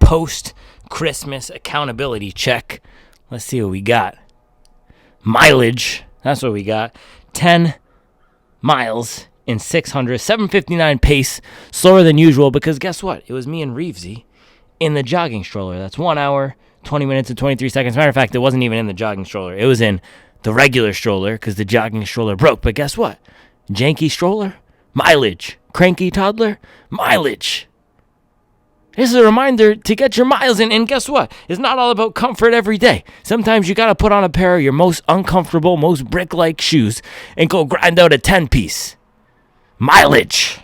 post-Christmas accountability check. Let's see what we got. Mileage, that's what we got. 10 miles in 600, 759 pace, slower than usual, because guess what? It was me and Reevesy in the jogging stroller. That's 1 hour, 20 minutes, and 23 seconds. Matter of fact, it wasn't even in the jogging stroller. It was in the regular stroller because the jogging stroller broke. But guess what? Janky stroller, mileage. Cranky toddler, mileage. This is a reminder to get your miles in, and guess what? It's not all about comfort every day. Sometimes you gotta put on a pair of your most uncomfortable, most brick-like shoes and go grind out a 10-piece. Mileage.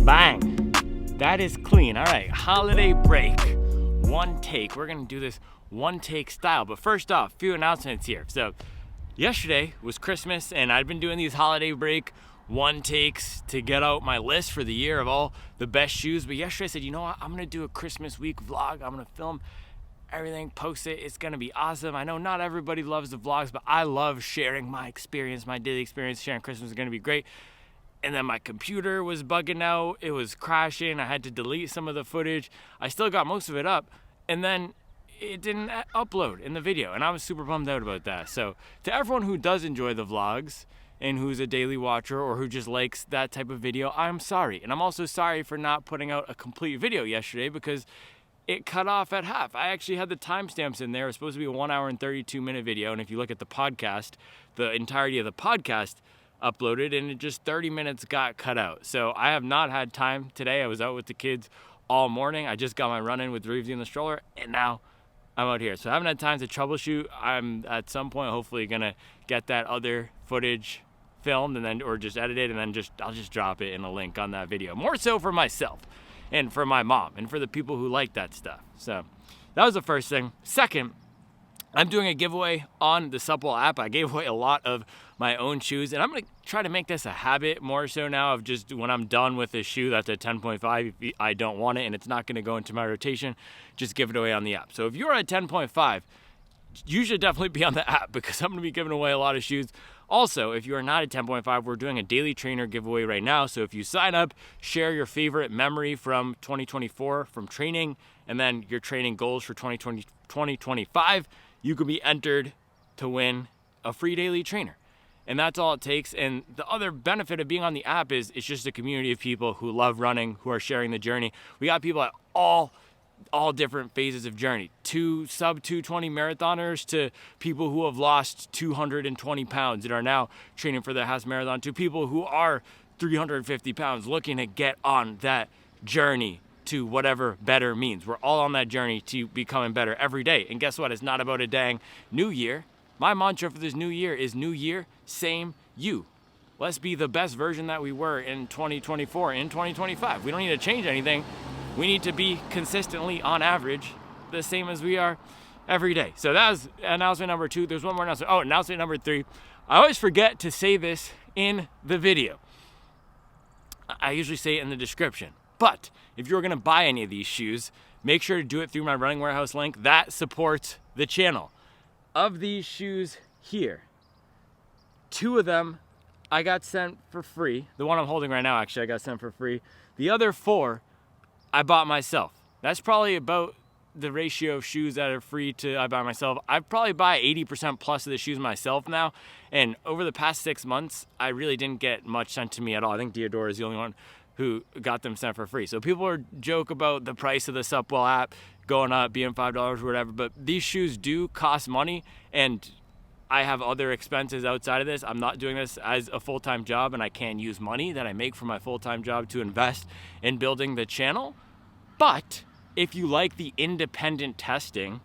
Bang. That is clean. All right, holiday break. One take. We're gonna do this one take style, but first off, a few announcements here. So yesterday was Christmas, and I'd been doing these holiday break one takes to get out my list for the year of all the best shoes. But yesterday I said, you know what, I'm gonna do a Christmas week vlog. I'm gonna film everything, post it. It's gonna be awesome. I know not everybody loves the vlogs, but I love sharing my experience, my daily experience. Sharing Christmas is gonna be great. And then my computer was bugging out. It was crashing. I had to delete some of the footage. I still got most of it up, and then it didn't upload in the video, and I was super bummed out about that. So to everyone who does enjoy the vlogs and who's a daily watcher or who just likes that type of video, I'm sorry. And I'm also sorry for not putting out a complete video yesterday because it cut off at half. I actually had the timestamps in there. It was supposed to be a 1 hour and 32-minute video, and if you look at the podcast, the entirety of the podcast uploaded, and it just 30 minutes got cut out. So I have not had time today. I was out with the kids all morning. I just got my run in with Reevesy in the stroller, and now I'm out here. So I haven't had time to troubleshoot. I'm at some point hopefully gonna get that other footage filmed and then, or just edited, and then I'll just drop it in a link on that video. More so for myself and for my mom and for the people who like that stuff. So that was the first thing. Second, I'm doing a giveaway on the Supple app. I gave away a lot of my own shoes, and I'm gonna try to make this a habit more so now of just when I'm done with a shoe that's a 10.5, if I don't want it and it's not gonna go into my rotation, just give it away on the app. So if you're at 10.5, you should definitely be on the app because I'm gonna be giving away a lot of shoes. Also, if you are not at 10.5, we're doing a daily trainer giveaway right now. So if you sign up, share your favorite memory from 2024 from training, and then your training goals for 2025, you could be entered to win a free daily trainer. And that's all it takes. And the other benefit of being on the app is it's just a community of people who love running, who are sharing the journey. We got people at all different phases of journey. Sub 220 marathoners to people who have lost 220 pounds and are now training for the half marathon, to people who are 350 pounds looking to get on that journey to whatever better means. We're all on that journey to becoming better every day. And guess what? It's not about a dang new year. My mantra for this new year is new year, same you. Let's be the best version that we were in 2024, in 2025. We don't need to change anything. We need to be consistently, on average, the same as we are every day. So that was announcement number 2. There's one more announcement. Oh, announcement number 3. I always forget to say this in the video. I usually say it in the description. But if you're gonna buy any of these shoes, make sure to do it through my Running Warehouse link. That supports the channel. Of these shoes here, 2 of them I got sent for free. The one I'm holding right now, actually, I got sent for free. The other 4, I bought myself. That's probably about the ratio of shoes that are free to I buy myself. I probably buy 80% plus of the shoes myself now. And over the past 6 months, I really didn't get much sent to me at all. I think Diodora is the only one who got them sent for free. So people are joke about the price of the Supple app going up, being $5 or whatever, but these shoes do cost money, and I have other expenses outside of this. I'm not doing this as a full-time job, and I can't use money that I make from my full-time job to invest in building the channel. But if you like the independent testing,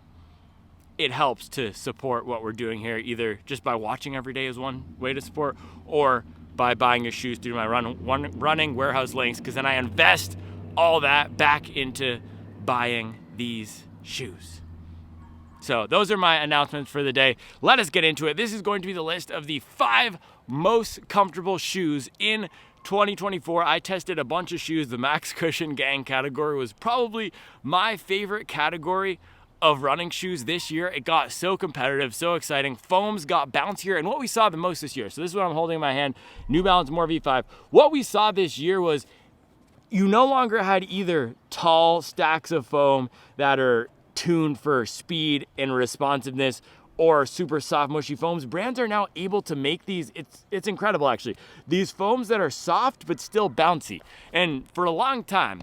it helps to support what we're doing here, either just by watching every day is one way to support, or by buying your shoes through my running warehouse links, because then I invest all that back into buying these shoes. So those are my announcements for the day. Let us get into it. This is going to be the list of the 5 most comfortable shoes in 2024. I tested a bunch of shoes. The Max Cushion Gang category was probably my favorite category of running shoes this year. It got so competitive, so exciting. Foams got bouncier, and what we saw the most this year, so this is what I'm holding in my hand, New Balance More V5. What we saw this year was you no longer had either tall stacks of foam that are tuned for speed and responsiveness or super soft mushy foams. Brands are now able to make these, it's incredible actually, these foams that are soft but still bouncy. And for a long time,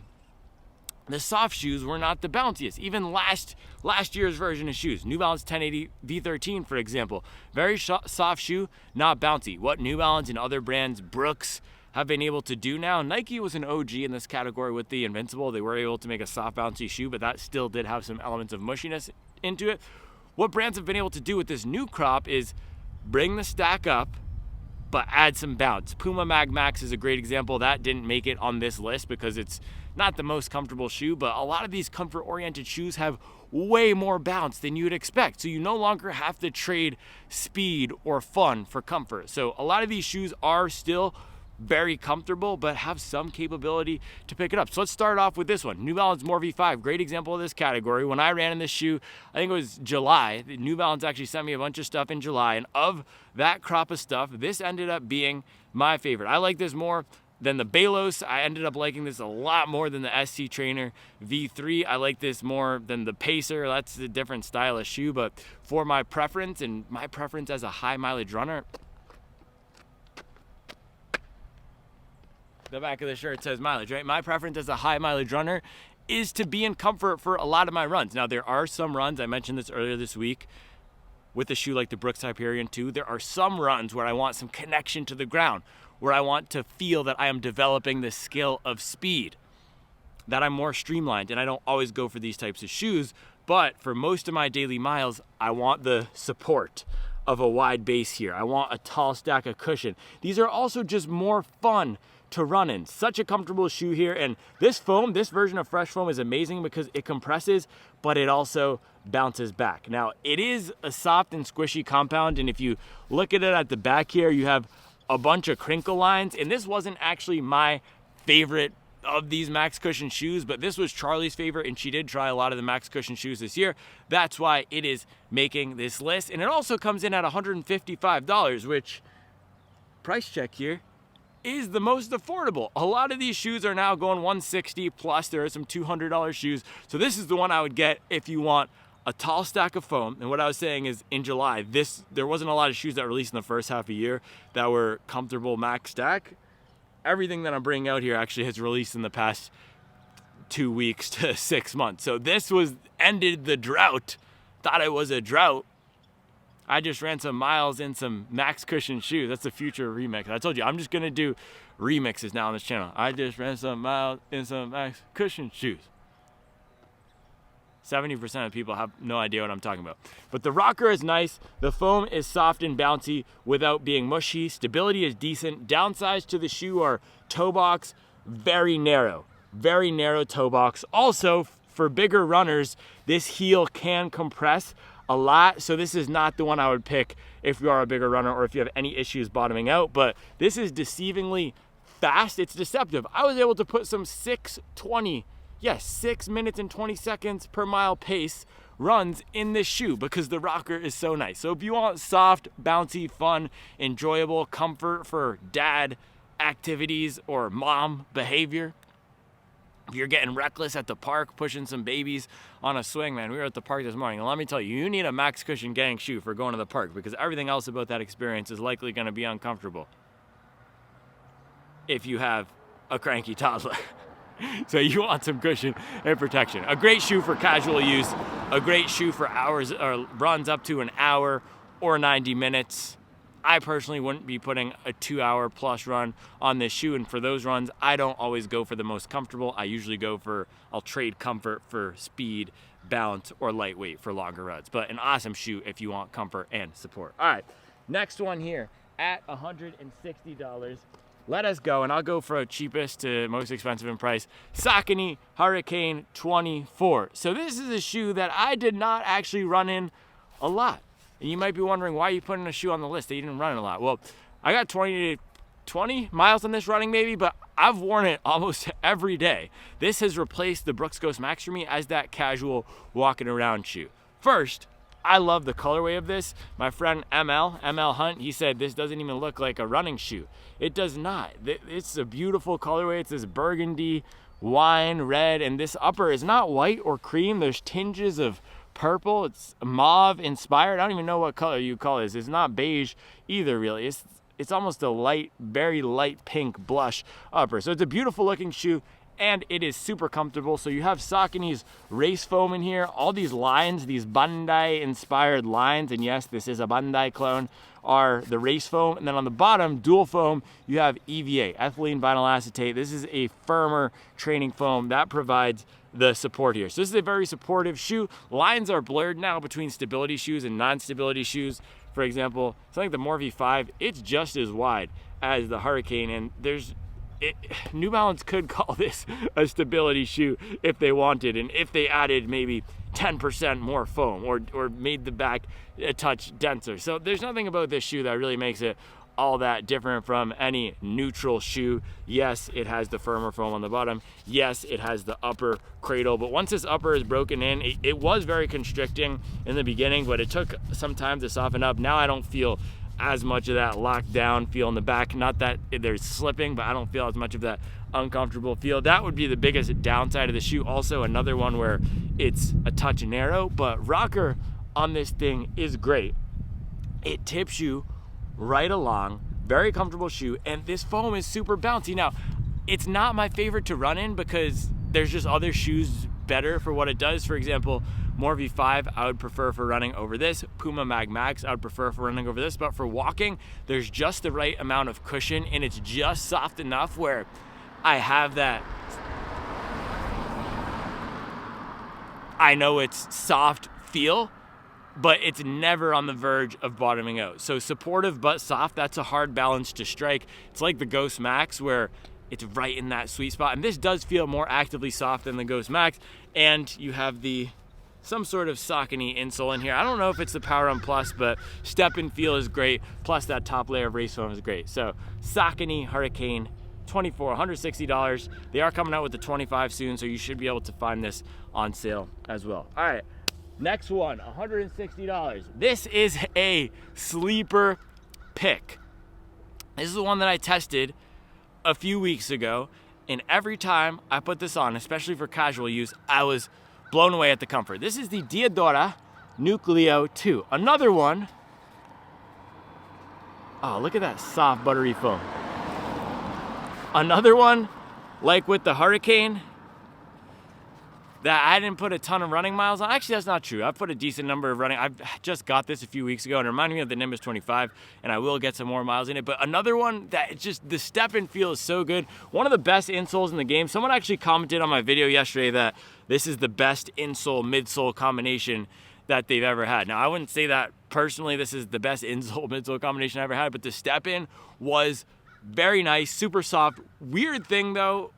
the soft shoes were not the bounciest. Even last year's version of shoes, New Balance 1080 V13, for example, very soft shoe, not bouncy. What New Balance and other brands, Brooks, have been able to do now. Nike was an OG in this category with the Invincible. They were able to make a soft, bouncy shoe, but that still did have some elements of mushiness into it. What brands have been able to do with this new crop is bring the stack up, but add some bounce. Puma MagMax is a great example. That didn't make it on this list because it's not the most comfortable shoe, but a lot of these comfort-oriented shoes have way more bounce than you would expect. So you no longer have to trade speed or fun for comfort. So a lot of these shoes are still very comfortable, but have some capability to pick it up. So let's start off with this one, New Balance More V5. Great example of this category. When I ran in this shoe, I think it was July, New Balance actually sent me a bunch of stuff in July, and of that crop of stuff, this ended up being my favorite. I like this more than the Balos. I ended up liking this a lot more than the SC Trainer V3. I like this more than the Pacer. That's a different style of shoe, but for my preference, and my preference as a high mileage runner, the back of the shirt says mileage, right? My preference as a high mileage runner is to be in comfort for a lot of my runs. Now, there are some runs, I mentioned this earlier this week, with a shoe like the Brooks Hyperion 2, there are some runs where I want some connection to the ground, where I want to feel that I am developing the skill of speed, that I'm more streamlined, and I don't always go for these types of shoes, but for most of my daily miles, I want the support of a wide base here. I want a tall stack of cushion. These are also just more fun to run in. Such a comfortable shoe here, and this foam, this version of Fresh Foam is amazing because it compresses, but it also bounces back. Now, it is a soft and squishy compound, and if you look at it at the back here, you have a bunch of crinkle lines, and this wasn't actually my favorite of these Max Cushion shoes, but this was Charlie's favorite, and she did try a lot of the Max Cushion shoes this year. That's why it is making this list, and it also comes in at $155, which, price check here, is the most affordable. A lot of these shoes are now going $160 plus. There are some $200 shoes. So this is the one I would get if you want a tall stack of foam. And what I was saying is in July, there wasn't a lot of shoes that released in the first half of the year that were comfortable max stack. Everything that I'm bringing out here actually has released in the past 2 weeks to 6 months. So this ended the drought. Thought it was a drought. I just ran some miles in some Max Cushion shoes. That's the future remix. I told you, I'm just gonna do remixes now on this channel. I just ran some miles in some Max Cushion shoes. 70% of people have no idea what I'm talking about. But the rocker is nice. The foam is soft and bouncy without being mushy. Stability is decent. Downsides to the shoe are toe box, very narrow toe box. Also, for bigger runners, this heel can compress a lot, so this is not the one I would pick if you are a bigger runner or if you have any issues bottoming out, but this is deceivingly fast. It's deceptive. I was able to put some 6:20, yes, 6 minutes and 20 seconds per mile pace runs in this shoe because the rocker is so nice. So if you want soft, bouncy, fun, enjoyable comfort for dad activities or mom behavior, if you're getting reckless at the park, pushing some babies on a swing, man, we were at the park this morning, and let me tell you, you need a Max Cushion gang shoe for going to the park because everything else about that experience is likely going to be uncomfortable if you have a cranky toddler. So you want some cushion and protection. A great shoe for casual use, a great shoe for hours or runs up to an hour or 90 minutes. I personally wouldn't be putting a 2-hour plus run on this shoe, and for those runs, I don't always go for the most comfortable. I usually I'll trade comfort for speed, balance, or lightweight for longer runs. But an awesome shoe if you want comfort and support. All right, next one here at $160. Let us go, and I'll go for cheapest to most expensive in price. Saucony Hurricane 24. So this is a shoe that I did not actually run in a lot. And you might be wondering, why are you putting a shoe on the list that you didn't run in a lot? Well, I got 20 20 miles on this running maybe, but I've worn it almost every day. This has replaced the Brooks Ghost Max for me as that casual walking around shoe. First, I love the colorway of this. My friend ML Hunt, he said this doesn't even look like a running shoe. It does not. It's a beautiful colorway. It's this burgundy, wine, red, and this upper is not white or cream. There's tinges of purple. It's mauve inspired. I don't even know what color you call this. It's not beige either, really. It's almost a light, very light pink blush upper. So it's a beautiful looking shoe, and it is super comfortable. So you have Saucony's race foam in here. All these lines, these Bondi inspired lines, and yes, this is a Bondi clone, are the race foam. And then on the bottom, dual foam, you have EVA, ethylene vinyl acetate. This is a firmer training foam that provides the support here. So this is a very supportive shoe. Lines are blurred now between stability shoes and non-stability shoes. For example, something like the Morphe 5, it's just as wide as the Hurricane, and New Balance could call this a stability shoe if they wanted, and if they added maybe 10% more foam or made the back a touch denser. So there's nothing about this shoe that really makes it all that different from any neutral shoe. Yes, it has the firmer foam on the bottom. Yes, it has the upper cradle, but once this upper is broken in, it was very constricting in the beginning, but it took some time to soften up. Now I don't feel as much of that locked down feel in the back. Not that there's slipping, but I don't feel as much of that uncomfortable feel. That would be the biggest downside of the shoe. Also, another one where it's a touch narrow, but rocker on this thing is great. It tips you right along, very comfortable shoe, and this foam is super bouncy. Now, it's not my favorite to run in because there's just other shoes better for what it does. For example, Morphe 5 I would prefer for running over this. Puma MagMax I would prefer for running over this, but for walking, there's just the right amount of cushion, and it's just soft enough where I have that, I know it's soft feel, but it's never on the verge of bottoming out. So supportive but soft, that's a hard balance to strike. It's like the Ghost Max where it's right in that sweet spot. And this does feel more actively soft than the Ghost Max. And you have some sort of Saucony insole in here. I don't know if it's the PowerRun Plus, but step and feel is great. Plus that top layer of race foam is great. So Saucony Hurricane, $160. They are coming out with the 25 soon, so you should be able to find this on sale as well. All right. Next one, $160. This is a sleeper pick. This is the one that I tested a few weeks ago, and every time I put this on, especially for casual use, I was blown away at the comfort. This is the Diodora Nucleo 2. Another one. Oh, look at that soft, buttery foam. Another one, like with the Hurricane, that I didn't put a ton of running miles on. Actually, that's not true. I've put a decent number of running. I've just got this a few weeks ago, and it reminded me of the Nimbus 25, and I will get some more miles in it. But another one that it's just, the step and feel is so good. One of the best insoles in the game. Someone actually commented on my video yesterday that this is the best insole, midsole combination that they've ever had. Now, I wouldn't say that personally. This is the best insole, midsole combination I ever had, but the step in was very nice, super soft. Weird thing though,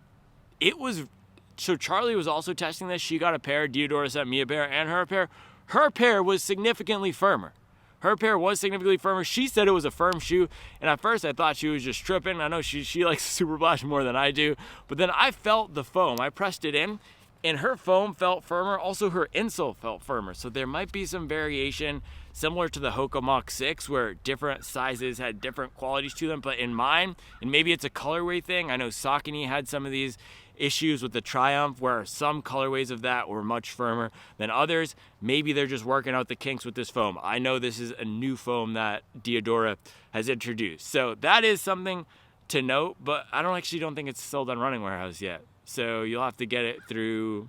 so Charlie was also testing this. She got a pair, Diodora sent me a pair, and her pair. Her pair was significantly firmer. She said it was a firm shoe, and at first I thought she was just tripping. I know she likes Superblast more than I do, but then I felt the foam. I pressed it in, and her foam felt firmer. Also, her insole felt firmer. So there might be some variation similar to the Hoka Mach 6 where different sizes had different qualities to them. But in mine, and maybe it's a colorway thing, I know Saucony had some of these issues with the Triumph where some colorways of that were much firmer than others. Maybe they're just working out the kinks with this foam. I know this is a new foam that Diodora has introduced. So that is something to note, but I don't think it's sold on Running Warehouse yet. So you'll have to get it through,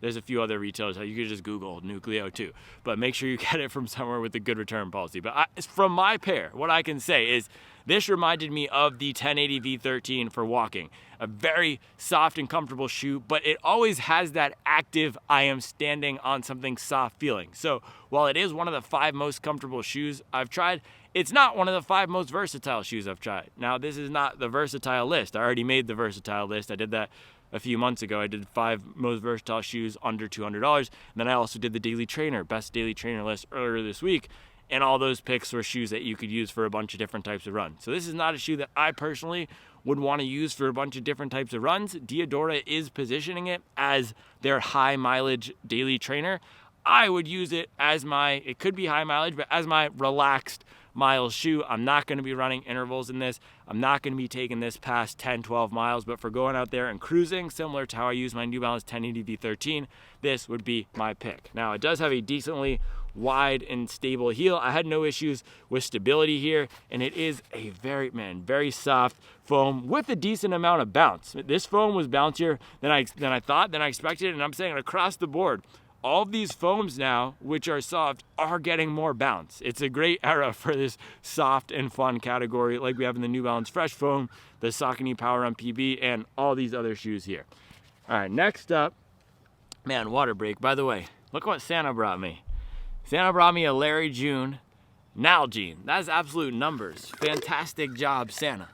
there's a few other retailers. You could just Google Nucleo too, but make sure you get it from somewhere with a good return policy. But from my pair, what I can say is this reminded me of the 1080 V13 for walking. A very soft and comfortable shoe, but it always has that active, I am standing on something soft feeling. So while it is one of the 5 most comfortable shoes I've tried, it's not one of the 5 most versatile shoes I've tried. Now, this is not the versatile list. I already made the versatile list. I did that a few months ago. I did 5 most versatile shoes under $200. And then I also did the daily trainer, best daily trainer list earlier this week. and all those picks were shoes that you could use for a bunch of different types of runs. So this is not a shoe that I personally would want to use for a bunch of different types of runs. Diodora is positioning it as their high mileage daily trainer. I would use it as it could be high mileage, but as my relaxed miles shoe. I'm not going to be running intervals in this. I'm not going to be taking this past 10, 12 miles, but for going out there and cruising, similar to how I use my New Balance 1080 V13, this would be my pick. Now, it does have a decently wide and stable heel. I had no issues with stability here, and it is a very soft foam with a decent amount of bounce. This foam was bouncier than I expected, and I'm saying across the board, all of these foams now, which are soft, are getting more bounce. It's a great era for this soft and fun category like we have in the New Balance Fresh Foam, the Saucony Power Run PB, and all these other shoes here. All right, next up, man, water break. By the way, look what Santa brought me. Santa brought me a Larry June Nalgene. That's absolute numbers. Fantastic job, Santa.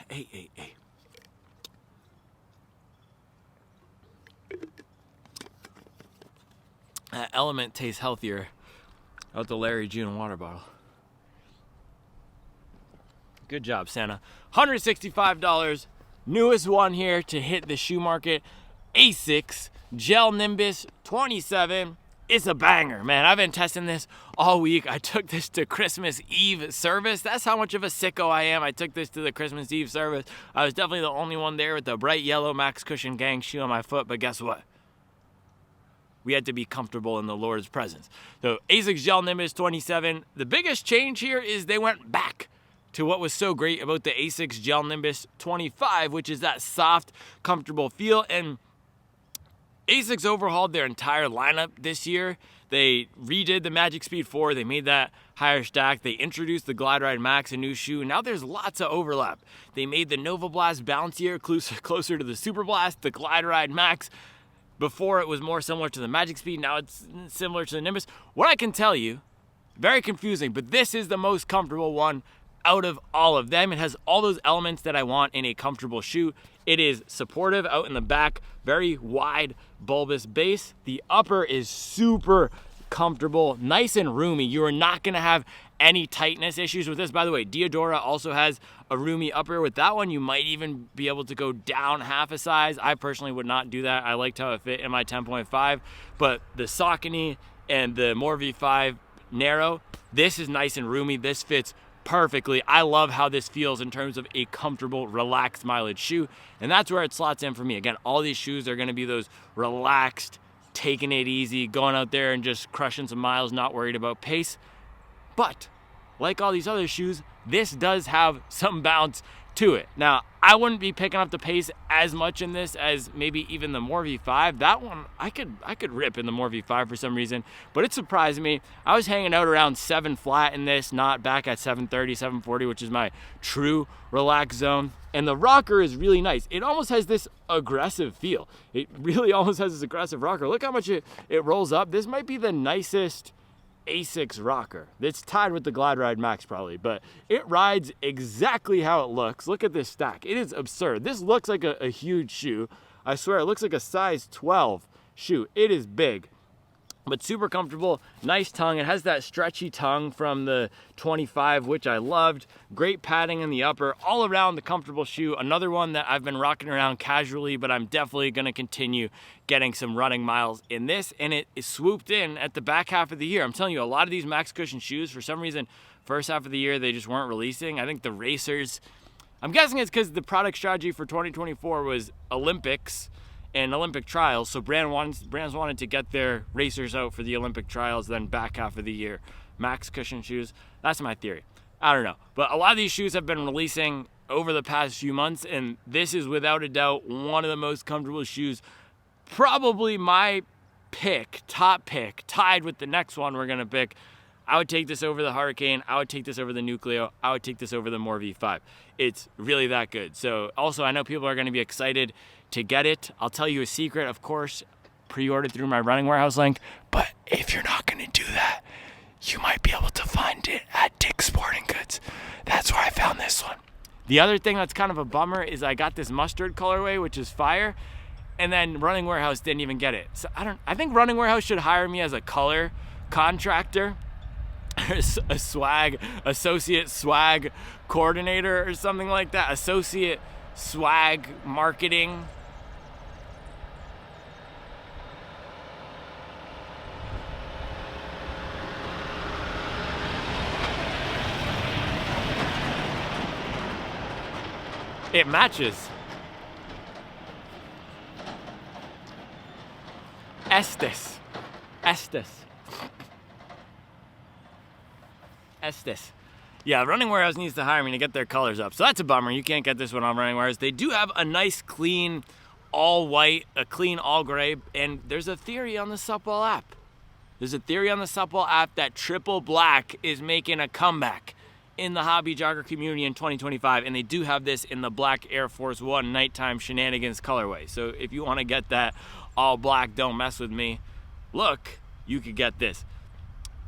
Hey. That Element tastes healthier out the Larry June water bottle. Good job, Santa. $165. Newest one here to hit the shoe market. Asics Gel-Nimbus 27. It's a banger, man. I've been testing this all week. I took this to Christmas Eve service. That's how much of a sicko I am. I took this to the Christmas Eve service. I was definitely the only one there with the bright yellow Max Cushion Gang shoe on my foot, but guess what? We had to be comfortable in the Lord's presence. So Asics Gel-Nimbus 27, the biggest change here is they went back to what was so great about the Asics Gel-Nimbus 25, which is that soft, comfortable feel. And Asics overhauled their entire lineup this year. They redid the Magic Speed 4. They made that higher stack. They introduced the Glideride Max, a new shoe. Now there's lots of overlap. They made the Novablast bouncier, closer to the Superblast, the Glideride Max. Before it was more similar to the Magic Speed, now it's similar to the Nimbus. What I can tell you, very confusing, but this is the most comfortable one out of all of them. It has all those elements that I want in a comfortable shoe. It is supportive out in the back, very wide bulbous base. The upper is super comfortable, nice and roomy. You are not gonna have any tightness issues with this. By the way, Diodora also has a roomy upper. With that one, you might even be able to go down half a size. I personally would not do that. I liked how it fit in my 10.5, but the Saucony and the More V5 narrow, this is nice and roomy. This fits perfectly. I love how this feels in terms of a comfortable, relaxed mileage shoe, and that's where it slots in for me. Again, all these shoes are gonna be those relaxed, taking it easy, going out there and just crushing some miles, not worried about pace. But like all these other shoes, this does have some bounce to it. Now, I wouldn't be picking up the pace as much in this as maybe even the More V5. That one, I could rip in the More V5 for some reason, but it surprised me. I was hanging out around 7 flat in this, not back at 730, 740, which is my true relaxed zone. And the rocker is really nice. It almost has this aggressive feel. It really almost has this aggressive rocker. Look how much it rolls up. This might be the nicest Asics rocker. It's tied with the Glideride Max probably, but it rides exactly how it looks. Look at this stack. It is absurd. This looks like a huge shoe. I swear it looks like a size 12 shoe. It is big, but super comfortable. Nice tongue. It has that stretchy tongue from the 25, which I loved. Great padding in the upper. All around the comfortable shoe. Another one that I've been rocking around casually, but I'm definitely going to continue getting some running miles in this, and it is swooped in at the back half of the year. I'm telling you, a lot of these Max Cushion shoes, for some reason, first half of the year, they just weren't releasing. I think the racers, I'm guessing it's because the product strategy for 2024 was Olympics and Olympic trials, so brands wanted to get their racers out for the Olympic trials, then back half of the year, Max Cushion shoes. That's my theory. I don't know, but a lot of these shoes have been releasing over the past few months, and this is without a doubt one of the most comfortable shoes. Probably my pick, top pick, tied with the next one we're gonna pick. I would take this over the Hurricane. I would take this over the Nucleo. I would take this over the More V5. It's really that good. So also, I know people are gonna be excited to get it. I'll tell you a secret, of course, pre-order through my Running Warehouse link, but if you're not gonna do that, you might be able to find it at Dick's Sporting Goods. That's where I found this one. The other thing that's kind of a bummer is I got this mustard colorway, which is fire. And then Running Warehouse didn't even get it. So I think Running Warehouse should hire me as a color contractor, a associate swag coordinator or something like that. Associate swag marketing. It matches. Estes. Yeah, Running Warehouse needs to hire me to get their colors up. So that's a bummer. You can't get this one on Running Warehouse. They do have a nice, clean, all white, a clean, all gray. And there's a theory on the Supwell app. That triple black is making a comeback in the hobby jogger community in 2025. And they do have this in the black Air Force One nighttime shenanigans colorway. So if you want to get that all black, don't mess with me look, you could get this.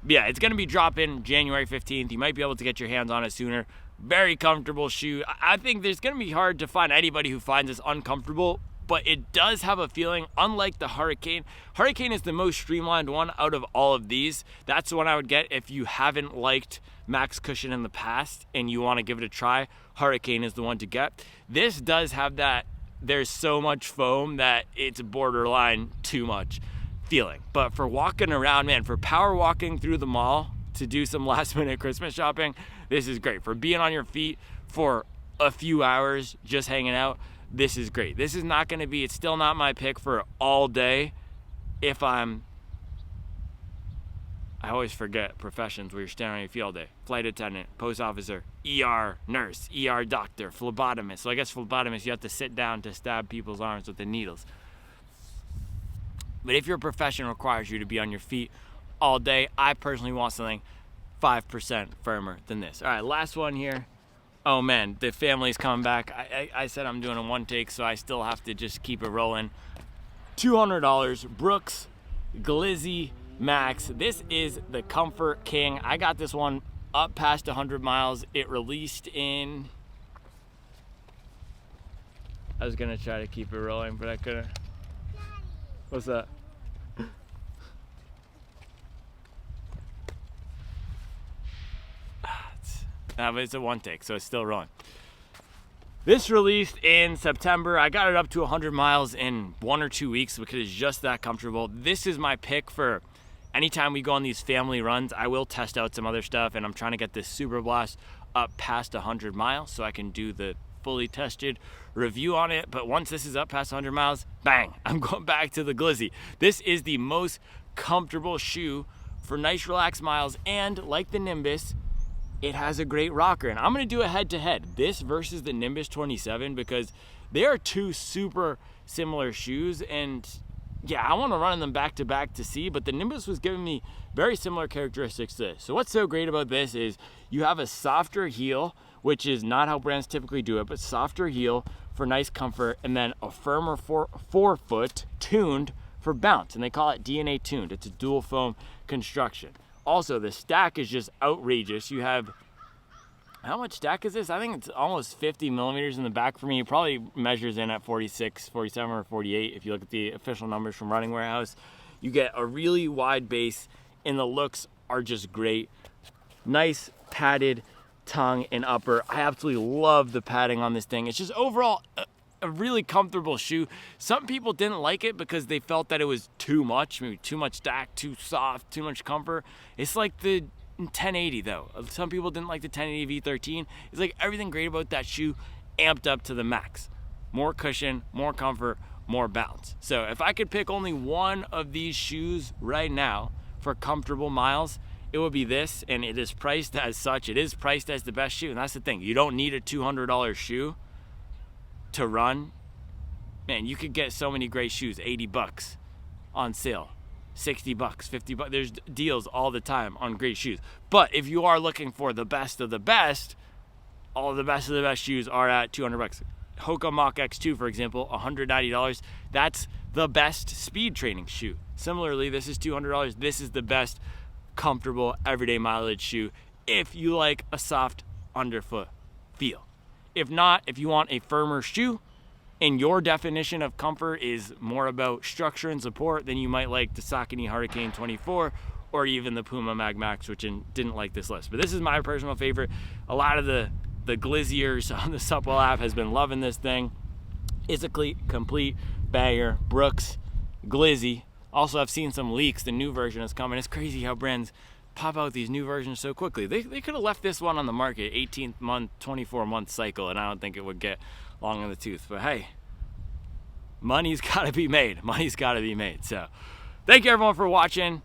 But yeah, it's going to be dropping January 15th. You might be able to get your hands on it sooner. Very comfortable shoe. I think there's going to be hard to find anybody who finds this uncomfortable, but it does have a feeling unlike the Hurricane. Hurricane is the most streamlined one out of all of these. That's the one I would get if you haven't liked Max Cushion in the past and you want to give it a try. Hurricane is the one to get. This does have that, there's so much foam that it's borderline too much feeling. But for walking around, man, for power walking through the mall to do some last minute Christmas shopping, this is great. For being on your feet for a few hours just hanging out, this is great. This is not going to be, it's still not my pick for all day if I always forget professions where you're standing on your feet all day. Flight attendant, post officer, ER nurse, ER doctor, phlebotomist. So I guess phlebotomist, you have to sit down to stab people's arms with the needles. But if your profession requires you to be on your feet all day, I personally want something 5% firmer than this. All right, last one here. Oh man, the family's coming back. I said I'm doing a one take, so I still have to just keep it rolling. $200, Brooks Glycerin Max. This is the Comfort King. I got this one up past 100 miles. It released in, I was gonna try to keep it rolling, but I couldn't. What's that? But it's a one take, so it's still rolling. This released in September. I got it up to 100 miles in 1 or 2 weeks because it's just that comfortable. This is my pick for anytime we go on these family runs. I will test out some other stuff, and I'm trying to get this Superblast up past 100 miles so I can do the fully tested review on it. But once this is up past 100 miles, bang, I'm going back to the Glizzy. This is the most comfortable shoe for nice relaxed miles, and like the Nimbus, it has a great rocker. And I'm going to do a head-to-head, this versus the Nimbus 27, because they are two super similar shoes. And yeah, I want to run them back to back to see, but the Nimbus was giving me very similar characteristics to this. So what's so great about this is you have a softer heel, which is not how brands typically do it, but softer heel for nice comfort, and then a firmer forefoot tuned for bounce. And they call it DNA tuned. It's a dual foam construction. Also, the stack is just outrageous. You have, how much stack is this? I think it's almost 50 millimeters in the back for me. It probably measures in at 46, 47, or 48 if you look at the official numbers from Running Warehouse. You get a really wide base, and the looks are just great. Nice padded tongue and upper. I absolutely love the padding on this thing. It's just overall a really comfortable shoe. Some people didn't like it because they felt that it was too much, maybe too much stack, too soft, too much comfort. It's like the 1080 though. Some people didn't like the 1080 V13. It's like everything great about that shoe amped up to the max. More cushion, more comfort, more bounce. So if I could pick only one of these shoes right now for comfortable miles, it would be this, and it is priced as such. It is priced as the best shoe, and that's the thing. You don't need a $200 shoe to run. Man, you could get so many great shoes, 80 bucks on sale, 60 bucks, 50 bucks. There's deals all the time on great shoes. But if you are looking for the best of the best, all of the best of the best shoes are at 200 bucks. Hoka Mach X2, for example, $190. That's the best speed training shoe. Similarly, this is $200. This is the best comfortable everyday mileage shoe if you like a soft underfoot feel. If not, if you want a firmer shoe, and your definition of comfort is more about structure and support, then you might like the Saucony Hurricane 24 or even the Puma MagMax, which didn't like this list. But this is my personal favorite. A lot of the Gliziers on the Supwell app has been loving this thing. It's a complete banger. Brooks, Glizzy. Also, I've seen some leaks. The new version is coming. It's crazy how brands pop out these new versions so quickly. They could have left this one on the market 18th month, 24-month cycle, and I don't think it would get long in the tooth. But hey, money's got to be made. Money's got to be made. So thank you everyone for watching.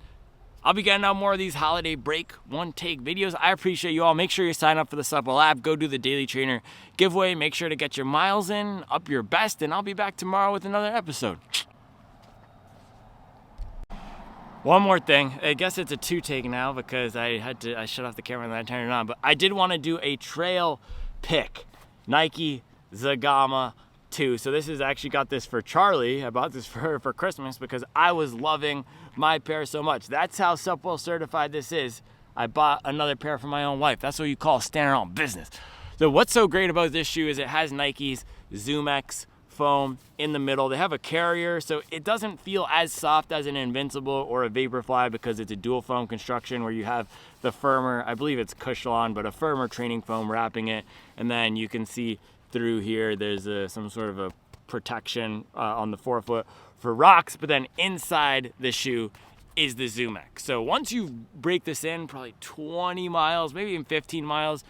I'll be getting out more of these holiday break one take videos. I appreciate you all. Make sure you sign up for the Supwell app. Go do the Daily Trainer giveaway. Make sure to get your miles in, up your best, and I'll be back tomorrow with another episode. One more thing. I guess it's a two take now because I shut off the camera and then I turned it on. But I did want to do a trail pick. Nike Zegama 2. So this is actually got this for Charlie. I bought this for her for Christmas because I was loving my pair so much. That's how Supwell certified this is. I bought another pair for my own wife. That's what you call standing on business. So what's so great about this shoe is it has Nike's Zoom X foam in the middle. They have a carrier, so it doesn't feel as soft as an Invincible or a Vaporfly because it's a dual foam construction where you have the firmer, I believe it's Cushlon, but a firmer training foam wrapping it, and then you can see through here there's some sort of a protection on the forefoot for rocks, but then inside the shoe is the Zoom X. So once you break this in, probably 20 miles, maybe even 15 miles,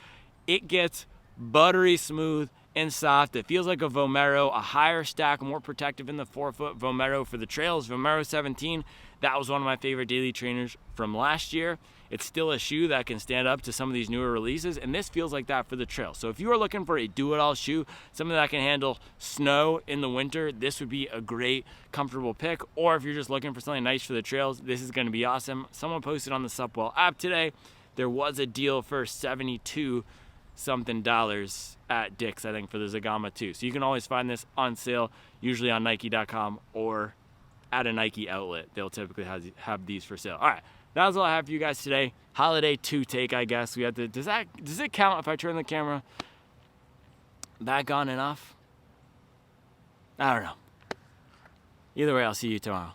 it gets buttery smooth and soft. It feels like a Vomero, a higher stack, more protective in the forefoot Vomero for the trails. Vomero 17, that was one of my favorite daily trainers from last year. It's still a shoe that can stand up to some of these newer releases, and this feels like that for the trail. So if you are looking for a do-it-all shoe, something that can handle snow in the winter, this would be a great, comfortable pick. Or if you're just looking for something nice for the trails, this is gonna be awesome. Someone posted on the Supwell app today, there was a deal for $72 something at Dick's, I think, for the Zegama 2. So you can always find this on sale, usually on Nike.com or at a Nike outlet. They'll typically have these for sale. All right, that's all I have for you guys today. Holiday 2 take, I guess. We had to. Does it count if I turn the camera back on and off? I don't know. Either way, I'll see you tomorrow.